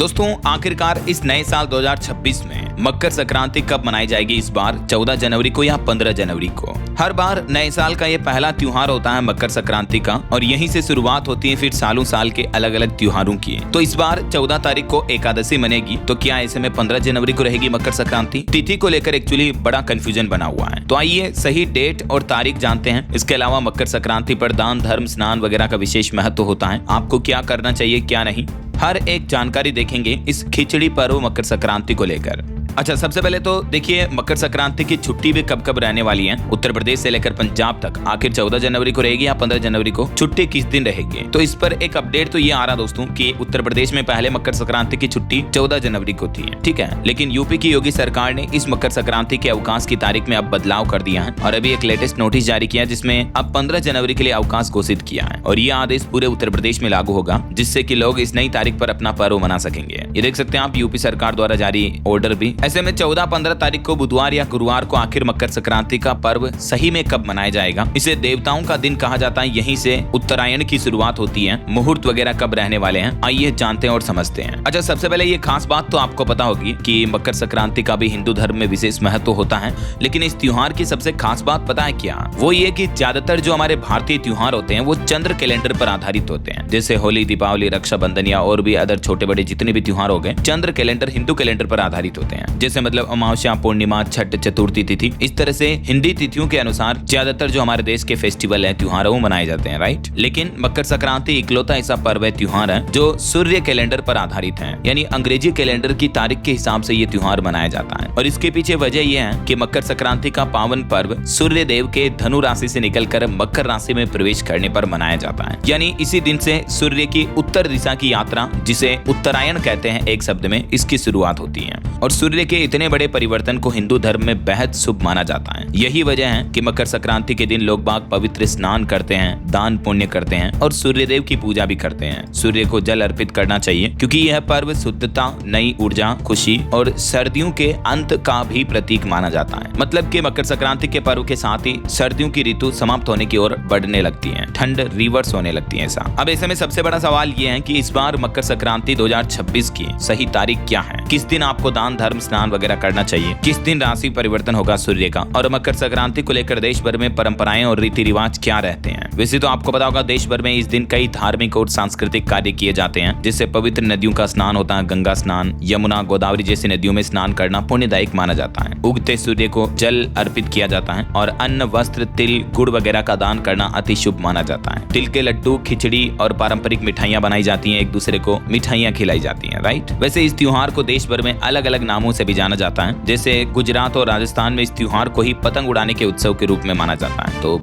दोस्तों आखिरकार इस नए साल 2026 में मकर संक्रांति कब मनाई जाएगी इस बार, 14 जनवरी को या 15 जनवरी को? हर बार नए साल का ये पहला त्योहार होता है मकर संक्रांति का, और यहीं से शुरुआत होती है फिर सालों साल के अलग अलग त्योहारों की। तो इस बार 14 तारीख को एकादशी मनेगी, तो क्या ऐसे में 15 जनवरी को रहेगी मकर संक्रांति? तिथि को लेकर एक्चुअली बड़ा कंफ्यूजन बना हुआ है, तो आइए सही डेट और तारीख जानते हैं। इसके अलावा मकर संक्रांति पर दान धर्म स्नान वगैरह का विशेष महत्व होता है, आपको क्या करना चाहिए क्या नहीं, हर एक जानकारी देखेंगे इस खिचड़ी पर्व मकर संक्रांति को लेकर। अच्छा, सबसे पहले तो देखिए मकर संक्रांति की छुट्टी भी कब कब रहने वाली है। उत्तर प्रदेश से लेकर पंजाब तक आखिर 14 जनवरी को रहेगी या 15 जनवरी को, छुट्टी किस दिन रहेगी? तो इस पर एक अपडेट तो ये आ रहा दोस्तों कि उत्तर प्रदेश में पहले मकर संक्रांति की छुट्टी 14 जनवरी को थी, ठीक है, लेकिन यूपी की योगी सरकार ने इस मकर संक्रांति के अवकाश की तारीख में अब बदलाव कर दिया है और अभी एक लेटेस्ट नोटिस जारी किया जिसमें अब 15 जनवरी के लिए अवकाश घोषित किया है और ये आदेश पूरे उत्तर प्रदेश में लागू होगा, जिससे कि लोग इस नई तारीख पर अपना पर्व मना सकेंगे। ये देख सकते हैं आप यूपी सरकार द्वारा जारी ऑर्डर भी। ऐसे में 14-15 तारीख को बुधवार या गुरुवार को आखिर मकर संक्रांति का पर्व सही में कब मनाया जाएगा? इसे देवताओं का दिन कहा जाता है, यहीं से उत्तरायण की शुरुआत होती है। मुहूर्त वगैरह कब रहने वाले हैं, आइए जानते हैं और समझते हैं। अच्छा, सबसे पहले ये खास बात तो आपको पता होगी कि मकर संक्रांति का भी हिंदू धर्म में विशेष महत्व होता है, लेकिन इस त्योहार की सबसे खास बात पता है क्या? वो ये कि ज्यादातर जो हमारे भारतीय त्योहार होते हैं वो चंद्र कैलेंडर पर आधारित होते हैं, जैसे होली, दीपावली, रक्षाबंधन या और भी अदर छोटे बड़े जितने भी त्योहार हो गए, चंद्र कैलेंडर हिंदू कैलेंडर पर आधारित होते हैं। जैसे मतलब अमावस्या, पूर्णिमा, छठ, चतुर्थी तिथि, इस तरह से हिंदी तिथियों के अनुसार ज्यादातर जो हमारे देश के फेस्टिवल है, त्योहार वो मनाए जाते हैं, राइट। लेकिन मकर संक्रांति इकलौता ऐसा पर्व है, त्योहार है जो सूर्य कैलेंडर पर आधारित है, यानी अंग्रेजी कैलेंडर की तारीख के हिसाब से ये त्योहार मनाया जाता है। और इसके पीछे वजह यह है कि मकर संक्रांति का पावन पर्व सूर्य देव के धनु राशि से निकलकर मकर राशि में प्रवेश करने पर मनाया जाता है, यानी इसी दिन से सूर्य की उत्तर दिशा की यात्रा, जिसे उत्तरायण कहते हैं एक शब्द में, इसकी शुरुआत होती है। और सूर्य के इतने बड़े परिवर्तन को हिंदू धर्म में बेहद शुभ माना जाता है। यही वजह है कि मकर संक्रांति के दिन लोग बाग पवित्र स्नान करते हैं, दान पुण्य करते हैं और सूर्य देव की पूजा भी करते हैं। सूर्य को जल अर्पित करना चाहिए क्योंकि यह पर्व शुद्धता, नई ऊर्जा, खुशी और सर्दियों के अंत का भी प्रतीक माना जाता है। मतलब कि मकर संक्रांति के पर्व के साथ ही सर्दियों की ऋतु समाप्त होने की ओर बढ़ने लगती है, ठंड रिवर्स होने लगती है। ऐसा अब ऐसे में सबसे बड़ा सवाल यह है कि इस बार मकर संक्रांति 2026 की सही तारीख क्या है? किस दिन आपको दान धर्म स्नान वगैरह करना चाहिए? किस दिन राशि परिवर्तन होगा सूर्य का? और मकर संक्रांति को लेकर देश भर में परंपराएं और रीति रिवाज क्या रहते हैं? वैसे तो आपको पता होगा देश भर में इस दिन कई धार्मिक और सांस्कृतिक कार्य किए जाते हैं, जिससे पवित्र नदियों का स्नान होता है। गंगा स्नान, यमुना, गोदावरी जैसी नदियों में स्नान करना पुण्यदायक माना जाता है। उगते सूर्य को जल अर्पित किया जाता है और अन्न, वस्त्र, तिल, गुड़ वगैरह का दान करना अति शुभ माना जाता है। तिल के लड्डू, खिचड़ी और पारंपरिक मिठाइयां बनाई जाती हैं, एक दूसरे को मिठाइयां खिलाई जाती हैं, राइट। वैसे इस त्योहार को देश भर में अलग अलग नामों से भी जाना जाता है, जैसे गुजरात और राजस्थान में इस त्योहार को ही पतंग उड़ाने के उत्सव के रूप में माना जाता है, तो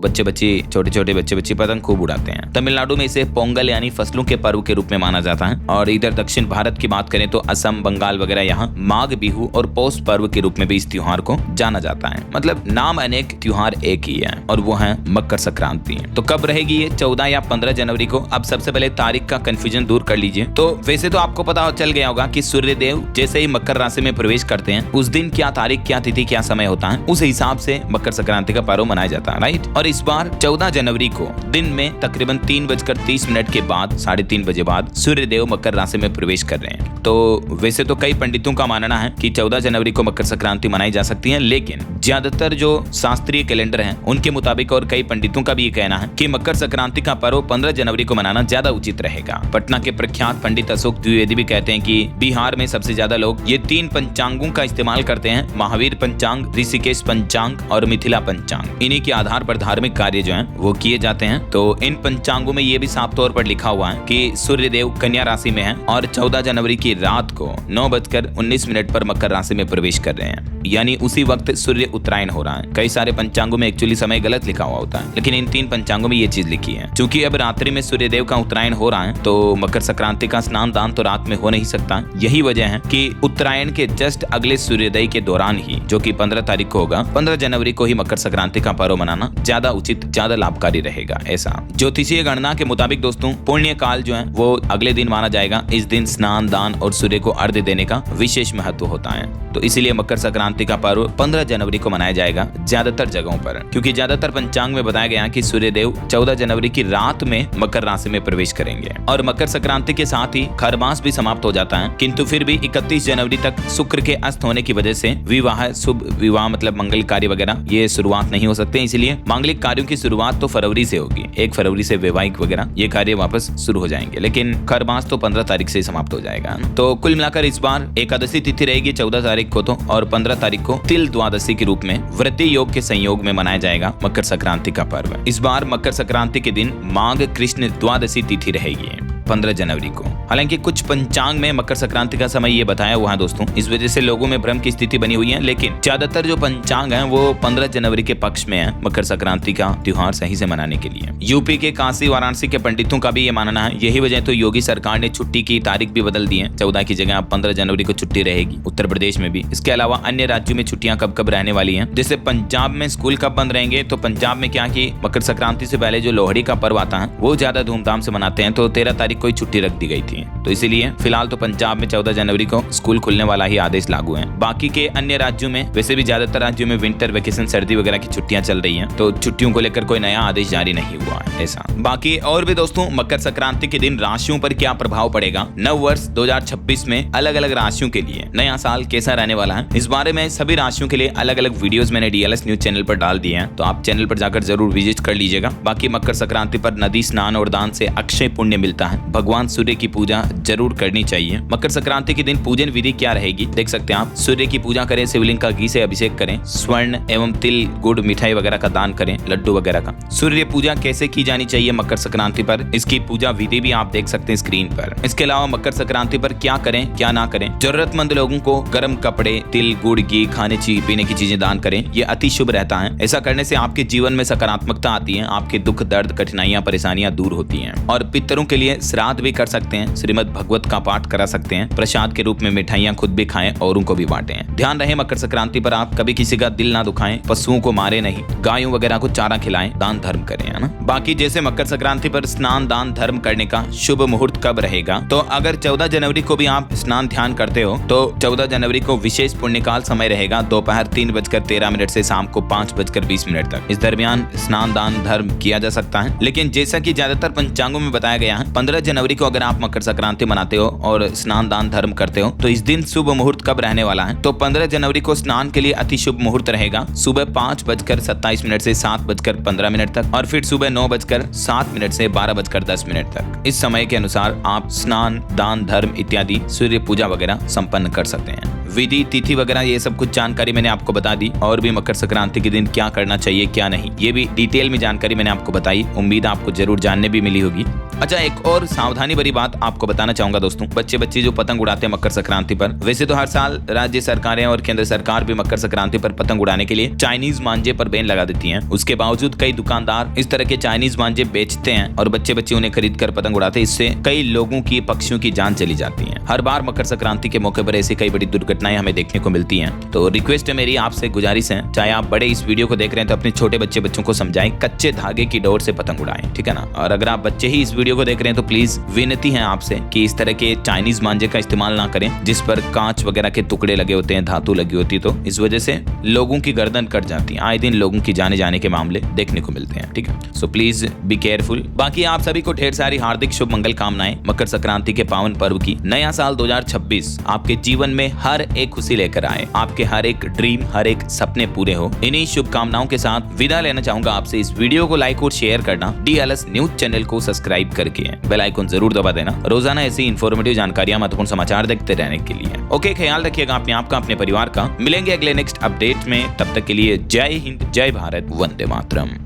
छोटे छोटे बच्चे पतंग खूब उड़ाते हैं। तमिलनाडु में इसे पोंगल यानी फसलों के पर्व के रूप में माना जाता है और इधर दक्षिण भारत की बात करें तो असम, बंगाल वगैरह यहाँ माघ बिहू और पौष पर्व के रूप में भी इस त्योहार को जाना जाता है। मतलब नाम अनेक, त्योहार एक ही है और वो है मकर संक्रांति। तो कब रहेगी ये, 14 या 15 जनवरी को? अब सबसे पहले तारीख का कंफ्यूजन दूर कर लीजिए। तो वैसे तो आपको पता चल गया होगा कि सूर्य देव जैसे ही मकर राशि में प्रवेश करते हैं उस दिन क्या तारीख, क्या तिथि, क्या समय होता है, उस हिसाब से मकर संक्रांति का पर्व मनाया जाता है, राइट। और इस बार 14 जनवरी को दिन में तकरीबन 3:30 के बाद, 3:30 बजे बाद सूर्य देव मकर राशि में प्रवेश कर रहे हैं। तो वैसे तो कई पंडितों का मानना है कि 14 जनवरी को मकर संक्रांति मनाई जा सकती है, लेकिन ज्यादातर जो शास्त्रीय कैलेंडर हैं उनके मुताबिक और कई पंडितों का भी ये कहना है कि मकर संक्रांति का पर्व 15 जनवरी को मनाना ज्यादा उचित रहेगा। पटना के प्रख्यात पंडित अशोक द्विवेदी भी कहते हैं कि बिहार में सबसे ज्यादा लोग ये 3 पंचांगों का इस्तेमाल करते हैं, महावीर पंचांग, ऋषिकेश पंचांग और मिथिला पंचांग। इन्हीं के आधार पर धार्मिक कार्य जो हैं वो किए जाते हैं। तो इन पंचांगों में ये भी साफ तौर पर लिखा हुआ है कि सूर्य देव कन्या राशि में है और 14 जनवरी की रात को 9:19 पर मकर राशि में प्रवेश कर रहे हैं, यानी उसी वक्त सूर्य उत्तरायण हो रहा है। कई सारे पंचांगों में एक्चुअली समय गलत लिखा हुआ होता है, लेकिन इन 3 पंचांगों में ये चीज लिखी है। क्योंकि अब रात्रि में सूर्य देव का उत्तरायण हो रहा है तो मकर संक्रांति का स्नान दान तो रात में हो नहीं सकता। यही वजह है कि उत्तरायण के जस्ट अगले सूर्योदय के दौरान ही, जो कि 15 तारीख को होगा, 15 जनवरी को ही मकर संक्रांति का पर्व मनाना ज्यादा उचित, ज्यादा लाभकारी रहेगा। ऐसा ज्योतिषीय गणना के मुताबिक दोस्तों पुण्य काल जो है वो अगले दिन माना जाएगा। इस दिन स्नान, दान और सूर्य को अर्घ्य देने का विशेष महत्व होता है। तो इसीलिए मकर संक्रांति का पर्व 15 जनवरी को मनाया जाएगा ज्यादातर जगहों पर, क्योंकि ज्यादातर पंचांग में बताया गया कि सूर्यदेव 14 जनवरी की रात में मकर राशि में प्रवेश करेंगे और मकर संक्रांति के साथ ही खरमास भी समाप्त हो जाता है। किंतु फिर भी 31 जनवरी तक शुक्र के अस्त होने की वजह से विवाह, शुभ विवाह मतलब मंगल कार्य वगैरह ये शुरुआत नहीं हो सकते। इसलिए मांगलिक कार्यों की शुरुआत तो फरवरी से होगी, 1 फरवरी से वैवाहिक वगैरह ये कार्य वापस शुरू हो जाएंगे, लेकिन खरमास तो 15 तारीख से समाप्त हो जाएगा। तो कुल मिलाकर इस बार एकादशी तिथि रहेगी 14 तारीख को तो, और 15 तारीख को तिल द्वादशी के रूप में वृद्धि योग के संयोग में मनाया जाएगा मकर संक्रांति का पर्व। इस बार मकर संक्रांति के दिन माघ कृष्ण द्वादशी तिथि रहेगी 15 जनवरी को। हालांकि कुछ पंचांग में मकर संक्रांति का समय ये बताया हुआ है दोस्तों, इस वजह से लोगों में भ्रम की स्थिति बनी हुई है, लेकिन ज्यादातर जो पंचांग है वो 15 जनवरी के पक्ष में है मकर संक्रांति का त्योहार सही से मनाने के लिए। यूपी के काशी वाराणसी के पंडितों का भी ये मानना है। यही वजह तो योगी सरकार ने छुट्टी की तारीख भी बदल दी है, 14 की जगह 15 जनवरी को छुट्टी रहेगी उत्तर प्रदेश में भी। इसके अलावा अन्य राज्यों में छुट्टियां कब कब रहने वाली है, जैसे पंजाब में स्कूल कब बंद रहेंगे, तो पंजाब में क्या कि मकर संक्रांति से पहले जो लोहड़ी का पर्व आता है वो ज्यादा धूमधाम से मनाते हैं, तो 13 तारीख को छुट्टी रख दी गई थी। तो इसीलिए फिलहाल तो पंजाब में 14 जनवरी को स्कूल खुलने वाला ही आदेश लागू है। बाकी के अन्य राज्यों में, वैसे भी ज्यादातर राज्यों में विंटर वेकेशन, सर्दी वगैरह की छुट्टियां चल रही हैं, तो छुट्टियों को लेकर कोई नया आदेश जारी नहीं हुआ है। ऐसा बाकी और भी दोस्तों मकर संक्रांति के दिन राशियों पर क्या प्रभाव पड़ेगा, नव वर्ष 2026 में अलग अलग राशियों के लिए नया साल कैसा रहने वाला है, इस बारे में सभी राशियों के लिए अलग अलग वीडियोस मैंने DLS न्यूज चैनल पर डाल दिए हैं, तो आप चैनल पर जाकर जरूर विजिट कर लीजिएगा। बाकी मकर संक्रांति पर नदी स्नान और दान से अक्षय पुण्य मिलता है। भगवान सूर्य की पूजा जरूर करनी चाहिए। मकर संक्रांति के दिन पूजन विधि क्या रहेगी देख सकते हैं आप। सूर्य की पूजा करें, शिवलिंग का घी से अभिषेक करें, स्वर्ण एवं तिल, गुड़, मिठाई वगैरह का दान करें, लड्डू वगैरह का। सूर्य पूजा कैसे की जानी चाहिए मकर संक्रांति पर, इसकी पूजा विधि भी आप देख सकते हैं स्क्रीन पर। इसके अलावा मकर संक्रांति पर क्या करें क्या ना करें, जरूरतमंद लोगों को गर्म कपड़े, तिल, गुड़, घी, खाने पीने की चीजें दान करें, ये अति शुभ रहता है। ऐसा करने से आपके जीवन में सकारात्मकता आती है, आपके दुख, दर्द, कठिनाइयां, परेशानियां दूर होती हैं। और पितरों के लिए श्राद्ध भी कर सकते हैं, श्रीमद् भगवत का पाठ करा सकते हैं, प्रसाद के रूप में मिठाइयां खुद भी खाएं और उनको भी बांटें। ध्यान रहे मकर संक्रांति पर आप कभी किसी का दिल ना दुखाएं, पशुओं को मारे नहीं, गायों वगैरह को चारा खिलाएं, दान धर्म करें, है ना। बाकी जैसे मकर संक्रांति पर स्नान, दान, धर्म करने का शुभ मुहूर्त कब रहेगा, तो अगर 14 जनवरी को भी आप स्नान ध्यान करते हो तो 14 जनवरी को विशेष पुण्यकाल समय रहेगा, दोपहर 3:13 से शाम को 5:20 तक। इस दरमियान स्नान, दान, धर्म किया जा सकता है। लेकिन जैसा कि ज्यादातर पंचांगों में बताया गया है, 15 जनवरी को अगर आप मकर संक्रांति मनाते हो और स्नान, दान, धर्म करते हो तो इस दिन शुभ मुहूर्त कब रहने वाला है, तो 15 जनवरी को स्नान के लिए अति शुभ मुहूर्त रहेगा सुबह 5:27 से 7:15 तक, और फिर सुबह 9:07 से 12:10 तक। इस समय के अनुसार आप स्नान, दान, धर्म इत्यादि सूर्य पूजा वगैरह संपन्न कर सकते हैं। विधि, तिथि वगैरह ये सब कुछ जानकारी मैंने आपको बता दी, और भी मकर संक्रांति के दिन क्या करना चाहिए क्या नहीं, ये भी डिटेल में जानकारी मैंने आपको बताई। उम्मीद आपको जरूर जानने भी मिली होगी। अच्छा, एक और सावधानी भरी बात आपको बताना चाहूंगा दोस्तों, बच्चे जो पतंग उड़ाते हैं मकर संक्रांति पर, वैसे तो हर साल राज्य सरकारें और केंद्र सरकार भी मकर संक्रांति पर पतंग उड़ाने के लिए चाइनीज मांझे पर बैन लगा देती हैं। उसके बावजूद कई दुकानदार इस तरह के चाइनीज मांझे बेचते हैं और बच्चे उन्हें खरीद कर पतंग उड़ाते हैं। इससे कई लोगों की, पक्षियों की जान चली जाती है। हर बार मकर संक्रांति के मौके पर ऐसी कई बड़ी दुर्घटनाएं हमें देखने को मिलती हैं। तो रिक्वेस्ट है मेरी आपसे, गुजारिश है, चाहे आप बड़े इस वीडियो को देख रहे हैं तो अपने छोटे बच्चों को समझाएं, कच्चे धागे की डोर से पतंग उड़ाएं, ठीक है ना। और अगर आप बच्चे ही इस वीडियो को देख रहे हैं तो प्लीज विनती है आपसे कि इस तरह के चाइनीज मांझे का इस्तेमाल ना करें जिस पर कांच वगैरह के टुकड़े लगे होते हैं, धातु लगी होती है, तो इस वजह से लोगों की गर्दन कट जाती है। आए दिन लोगों की जाने के मामले देखने को मिलते हैं, ठीक है। So please be careful. बाकी आप सभी को ढेर सारी हार्दिक शुभ मंगल कामनाएं मकर संक्रांति के पावन पर्व की। नया साल 2026 आपके जीवन में हर एक खुशी लेकर आए, आपके हर एक ड्रीम, हर एक सपने पूरे हो। इन्हीं शुभकामनाओं के साथ विदा लेना चाहूंगा आपसे। इस वीडियो को लाइक और शेयर करना, DLS न्यूज चैनल को सब्सक्राइब करके बेल आइकन जरूर दबा देना, रोजाना ऐसी इंफॉर्मेटिव जानकारियां, महत्वपूर्ण समाचार देखते रहने के लिए। ओके, ख्याल रखिएगा अपने आप का, अपने परिवार का। मिलेंगे अगले नेक्स्ट अपडेट में, तब तक के लिए जय हिंद, जय भारत, वंदे मातरम।